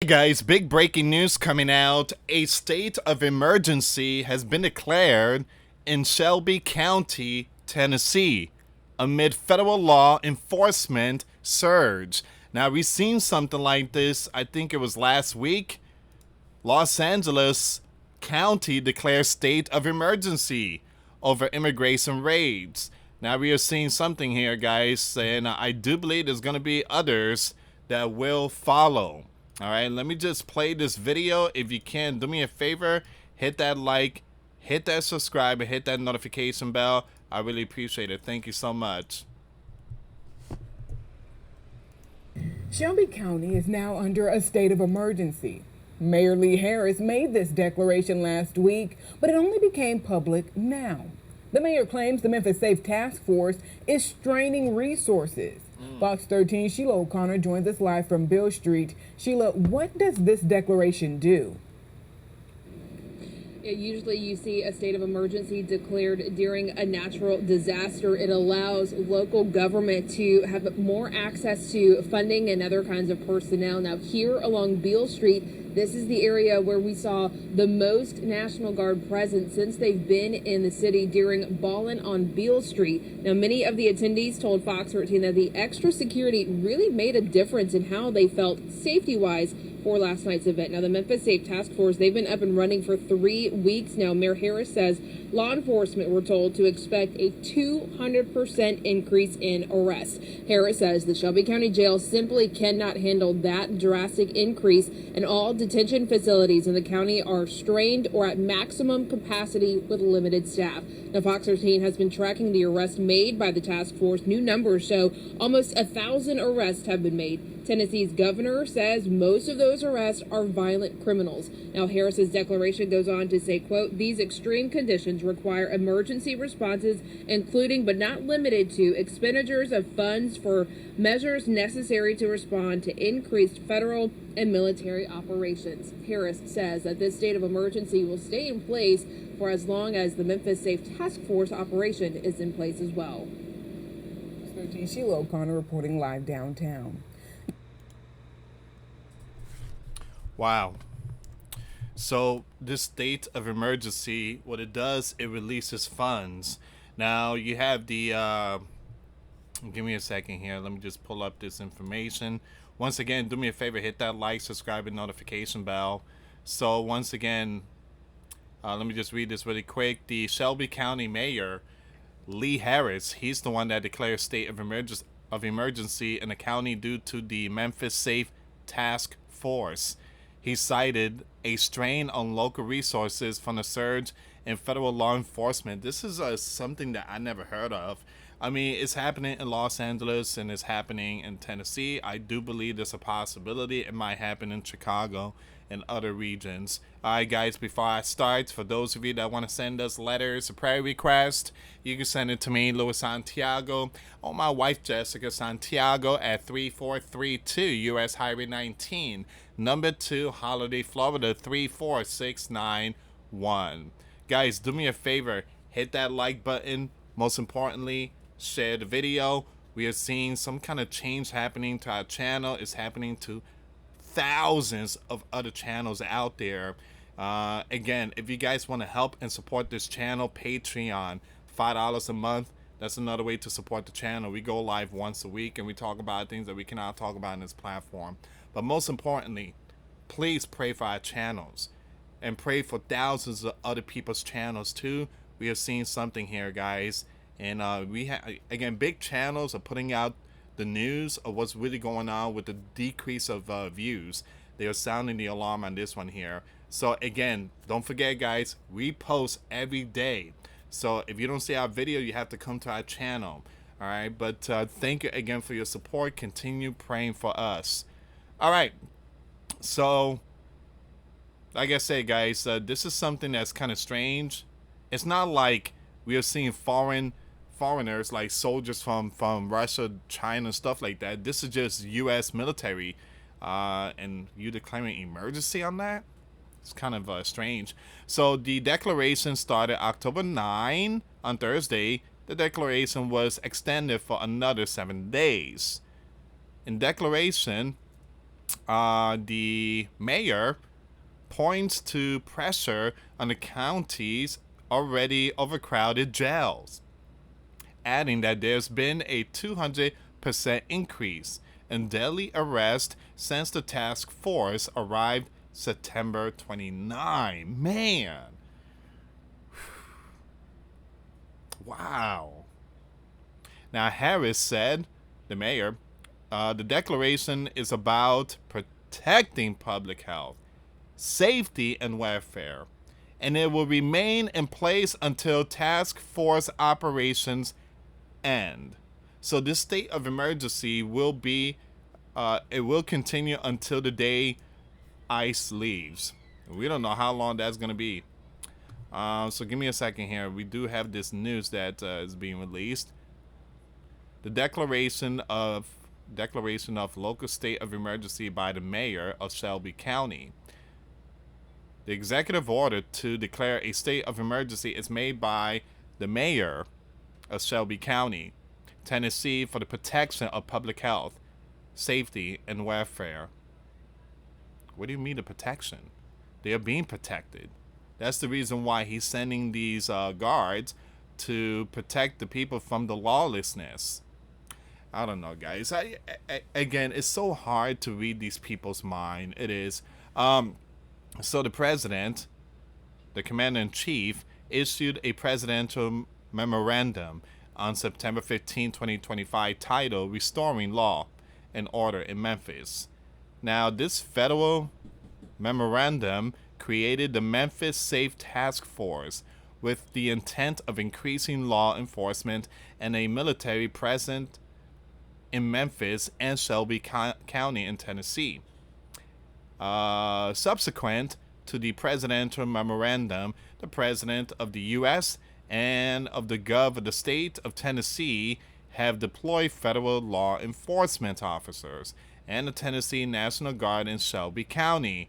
guys, big breaking news coming out. A state of emergency has been declared in Shelby County, Tennessee, amid federal law enforcement surge. Now, we've seen something like this, I think it was last week. Los Angeles County declared state of emergency over immigration raids. Now, we are seeing something here, guys, and I do believe there's going to be others that will follow. All right, let me just play this video. If you can, do me a favor, hit that like, hit that subscribe, and hit that notification bell. I really appreciate it. Thank you so much. Shelby County is now under a state of emergency. Mayor Lee Harris made this declaration last week, but it only became public now. The mayor claims the Memphis Safe Task Force is straining resources. Fox 13's Sheila O'Connor joins us live from Beale Street. Sheila, what does this declaration do? Usually you see a state of emergency declared during a natural disaster. It allows local government to have more access to funding and other kinds of personnel. Now, here along Beale Street, this is the area where we saw the most National Guard present since they've been in the city during Ballin' on Beale Street. Now, many of the attendees told Fox 13 that the extra security really made a difference in how they felt safety-wise for last night's event. Now, the Memphis Safe Task Force, they've been up and running for 3 weeks now. Mayor Harris says law enforcement were told to expect a 200% increase in arrests. Harris says the Shelby County Jail simply cannot handle that drastic increase, and all detention facilities in the county are strained or at maximum capacity with limited staff. Now, Fox 13 has been tracking the arrests made by the task force. New numbers show almost 1,000 arrests have been made. Tennessee's governor says most of those arrests are violent criminals. Now, Harris's declaration goes on to say, quote, these extreme conditions require emergency responses, including but not limited to expenditures of funds for measures necessary to respond to increased federal and military operations. Harris says that this state of emergency will stay in place for as long as the Memphis Safe Task Force operation is in place as well. 13 Sheila O'Connor reporting live downtown. Wow. So this state of emergency, what it does, it releases funds. Now you have the, give me a second here. Let me just pull up this information. Once again, do me a favor, hit that like, subscribe, and notification bell. So once again, let me just read this really quick. The Shelby County Mayor, Lee Harris, he's the one that declared state of emergency in the county due to the Memphis Safe Task Force. He cited a strain on local resources from the surge in federal law enforcement. This is something that I never heard of. I mean, it's happening in Los Angeles and it's happening in Tennessee. I do believe there's a possibility it might happen in Chicago and other regions. All right, guys, before I start, for those of you that want to send us letters, a prayer request, you can send it to me, US Santiago, or my wife, Jessica Santiago, at 3432 US Highway 19, number 2, Holiday, Florida, 34691. Guys, do me a favor, hit that like button. Most importantly, share the video. We are seeing some kind of change happening to our channel. It's happening to thousands of other channels out there. Again, if you guys want to help and support this channel, Patreon, $5 a month. That's another way to support the channel. We go live once a week and we talk about things that we cannot talk about in this platform. But most importantly, please pray for our channels and pray for thousands of other people's channels too. We are seeing something here, guys, and we have, again, big channels are putting out the news of what's really going on with the decrease of views. They are sounding the alarm on this one here. So again, don't forget, guys, we post every day. So if you don't see our video, you have to come to our channel. All right, but thank you again for your support. Continue praying for us. All right, so like I said, guys, this is something that's kind of strange. It's not like we are seeing foreigners like soldiers from Russia, China, stuff like that. This is just U.S. military, and you declaring emergency on that? It's kind of strange. So the declaration started October 9 on Thursday. The declaration was extended for another 7 days. In declaration, The mayor points to pressure on the county's already overcrowded jails, adding that there's been a 200% increase in daily arrests since the task force arrived September 29. Man. Wow. Now, Harris said, the mayor, the declaration is about protecting public health, safety, and welfare, and it will remain in place until task force operations end. So this state of emergency will it will continue until the day ICE leaves. We don't know how long that's going to be. So give me a second here. We do have this news that is being released. The declaration of local state of emergency by the mayor of Shelby County. The executive order to declare a state of emergency is made by the mayor of Shelby County, Tennessee, for the protection of public health, safety, and welfare. What do you mean the protection? They are being protected. That's the reason why he's sending these guards to protect the people from the lawlessness. I don't know, guys. Again, it's so hard to read these people's mind. It is. So the president, the commander-in-chief, issued a presidential memorandum on September 15, 2025, titled Restoring Law and Order in Memphis. Now, this federal memorandum created the Memphis Safe Task Force with the intent of increasing law enforcement and a military presence in Memphis and Shelby County in Tennessee. Subsequent to the presidential memorandum, the president of the U.S. and of the Gov of the state of Tennessee have deployed federal law enforcement officers and the Tennessee National Guard in Shelby County,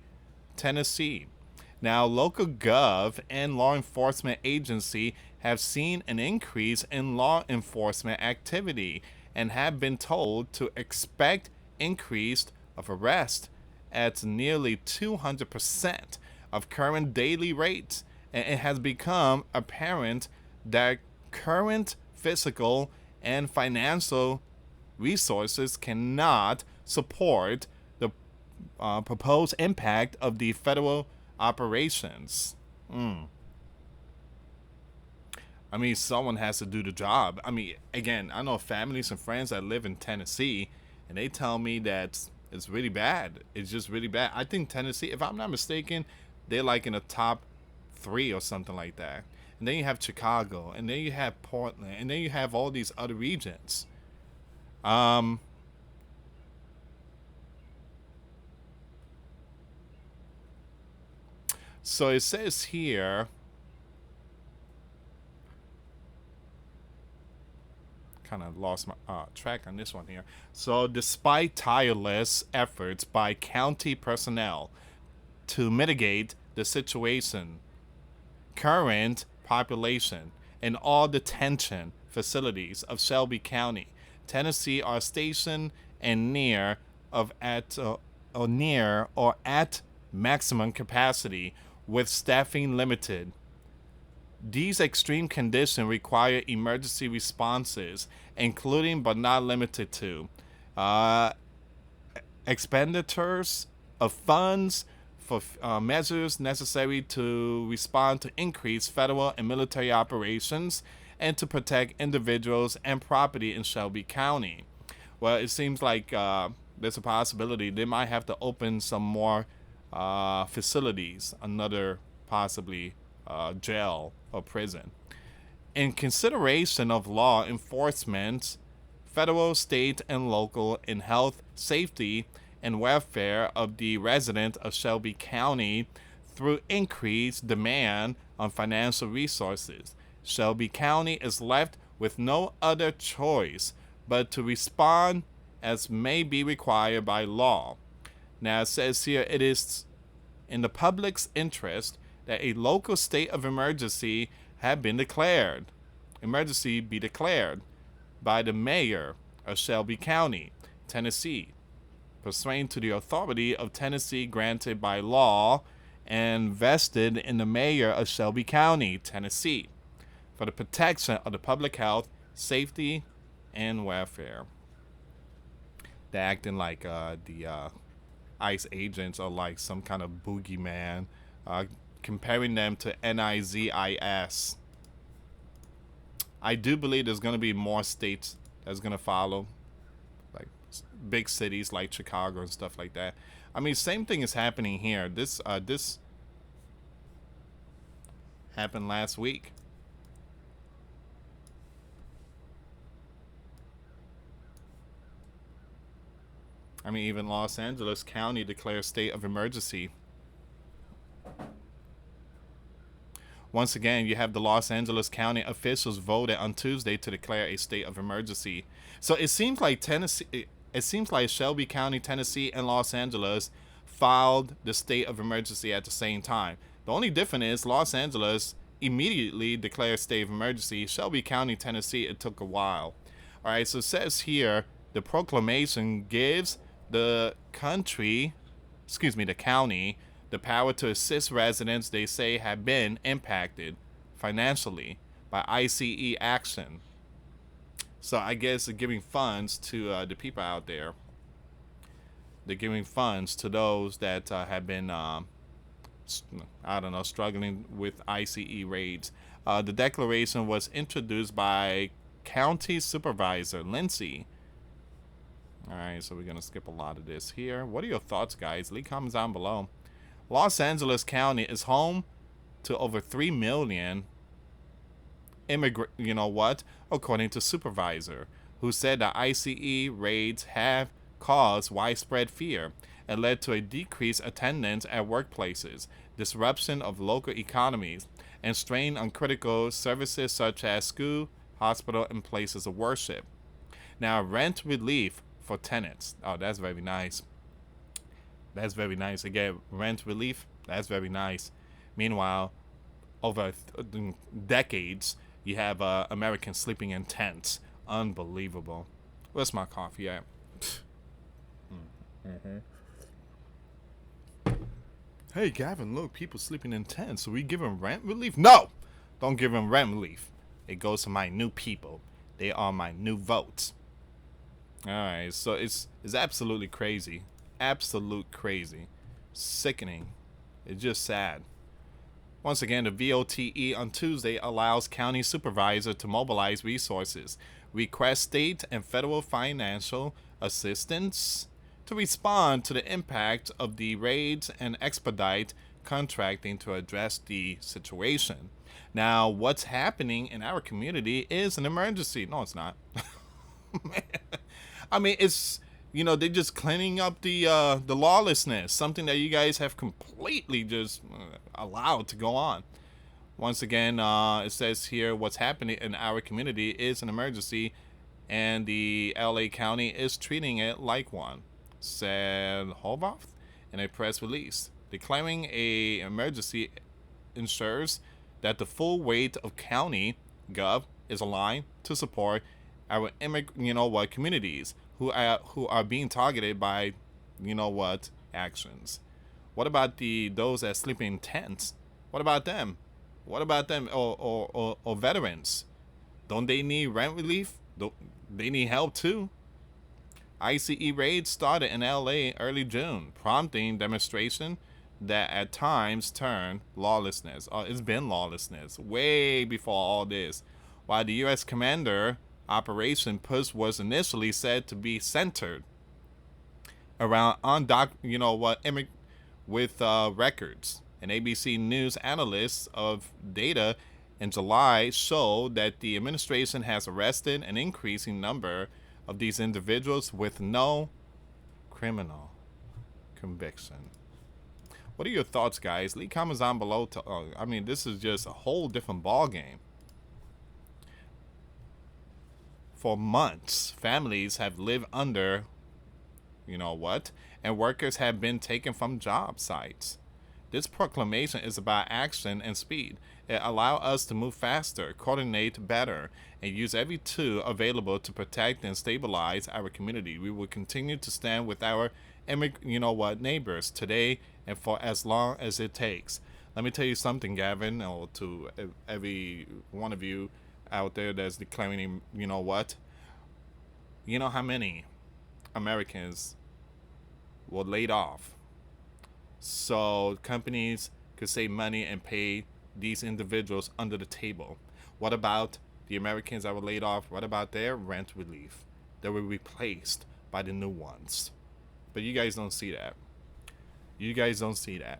Tennessee. Now, local Gov and law enforcement agency have seen an increase in law enforcement activity and have been told to expect increase of arrest at nearly 200% of current daily rates. And it has become apparent that current physical and financial resources cannot support the proposed impact of the federal operations. I mean, someone has to do the job. I mean, again, I know families and friends that live in Tennessee, and they tell me that it's really bad. It's just really bad. I think Tennessee, if I'm not mistaken, they're like in the top 3 or something like that. And then you have Chicago, and then you have Portland, and then you have all these other regions. So it says here, kind of lost my track on this one here. So despite tireless efforts by county personnel to mitigate the situation, current population in all detention facilities of Shelby County, Tennessee are stationed and near or at maximum capacity with staffing limited. These extreme conditions require emergency responses, including but not limited to expenditures of funds for measures necessary to respond to increased federal and military operations and to protect individuals and property in Shelby County. Well, it seems like there's a possibility they might have to open some more facilities, another possibly jail or prison. In consideration of law enforcement, federal, state, and local in health, safety, and welfare of the resident of Shelby County through increased demand on financial resources, Shelby County is left with no other choice but to respond as may be required by law. Now it says here, it is in the public's interest that a local state of emergency have been declared. Emergency be declared by the mayor of Shelby County, Tennessee. pursuant to the authority of Tennessee granted by law and vested in the mayor of Shelby County, Tennessee, for the protection of the public health, safety, and welfare. They're acting like the ICE agents are like some kind of boogeyman, comparing them to NIZIS. I do believe there's going to be more states that's going to follow, like big cities like Chicago and stuff like that. I mean, same thing is happening here. This happened last week. I mean, even Los Angeles County declared state of emergency. Once again, you have the Los Angeles County officials voted on Tuesday to declare a state of emergency. So it seems like Shelby County, Tennessee, and Los Angeles filed the state of emergency at the same time. The only difference is Los Angeles immediately declared state of emergency. Shelby County, Tennessee, it took a while. All right, so it says here the proclamation gives the county, the power to assist residents they say have been impacted financially by ICE action. So I guess they're giving funds to the people out there. They're giving funds to those that have been, struggling with ICE raids. The declaration was introduced by County Supervisor Lindsay. All right, so we're going to skip a lot of this here. What are your thoughts, guys? Leave comments down below. Los Angeles County is home to over 3 million according to Supervisor, who said that ICE raids have caused widespread fear and led to a decreased attendance at workplaces, disruption of local economies, and strain on critical services such as school, hospital, and places of worship. Now, rent relief for tenants. Oh, that's very nice. That's very nice. Again, rent relief. That's very nice. Meanwhile, over decades, you have Americans sleeping in tents. Unbelievable. Where's my coffee at? Hey, Gavin, look, people sleeping in tents. So we give them rent relief? No! Don't give them rent relief. It goes to my new people. They are my new votes. Alright, so it's absolutely crazy. Absolute crazy. Sickening. It's just sad. Once again, the VOTE on Tuesday allows county supervisor to mobilize resources, request state and federal financial assistance to respond to the impact of the raids and expedite contracting to address the situation. Now, what's happening in our community is an emergency. No, it's not. I mean, it's, they're just cleaning up the lawlessness, something that you guys have completely just allowed to go on. Once again, it says here what's happening in our community is an emergency, and the LA County is treating it like one, said Holboff in a press release. Declaring a emergency ensures that the full weight of county gov is aligned to support our communities who are being targeted by actions. What about those that sleep in tents? What about them? What about them or veterans? Don't they need rent relief? They need help too. ICE raids started in LA early June, prompting demonstration that at times turned lawlessness. It's been lawlessness way before all this. While the U.S. commander Operation Push was initially said to be centered around with records. An ABC News analyst of data in July showed that the administration has arrested an increasing number of these individuals with no criminal conviction. What are your thoughts, guys? Leave comments down below. This is just a whole different ball game. For months, families have lived under, and workers have been taken from job sites. This proclamation is about action and speed. It allows us to move faster, coordinate better, and use every tool available to protect and stabilize our community. We will continue to stand with our neighbors today and for as long as it takes. Let me tell you something, Gavin, or to every one of you out there that's declaring, you know what? You know how many Americans were laid off? So companies could save money and pay these individuals under the table. What about the Americans that were laid off? What about their rent relief? They were replaced by the new ones. But you guys don't see that. You guys don't see that.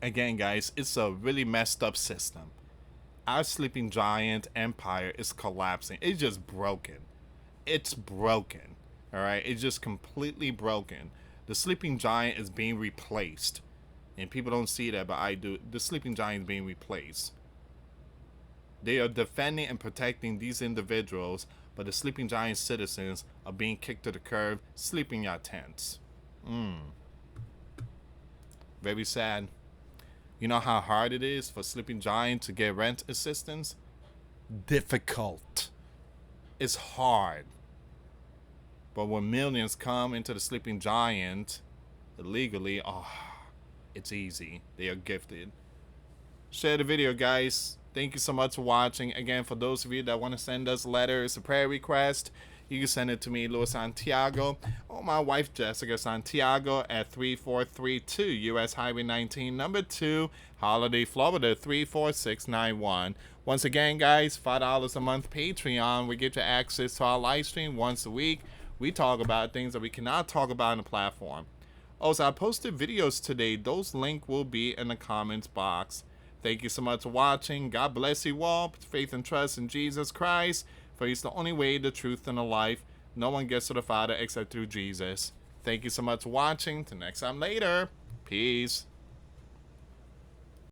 Again, guys, it's a really messed up system. Our sleeping giant empire is collapsing. It's just broken. It's broken. All right? It's just completely broken. The sleeping giant is being replaced. And people don't see that, but I do. The sleeping giant is being replaced. They are defending and protecting these individuals, but the sleeping giant citizens are being kicked to the curb, sleeping in your tents. Very sad. You know how hard it is for sleeping giant to get rent assistance? Difficult. It's hard. But when millions come into the sleeping giant illegally, it's easy. They are gifted. Share the video, guys. Thank you so much for watching. Again, for those of you that want to send us letters, a prayer request, you can send it to me, US Santiago, or my wife, Jessica Santiago, at 3432 US Highway 19, number 2, Holiday, Florida, 34691. Once again, guys, $5 a month Patreon. We get you access to our live stream once a week. We talk about things that we cannot talk about on the platform. Also, I posted videos today. Those links will be in the comments box. Thank you so much for watching. God bless you all. Put faith and trust in Jesus Christ, for He's the only way, the truth, and the life. No one gets to the Father except through Jesus. Thank you so much for watching. Till next time later. Peace.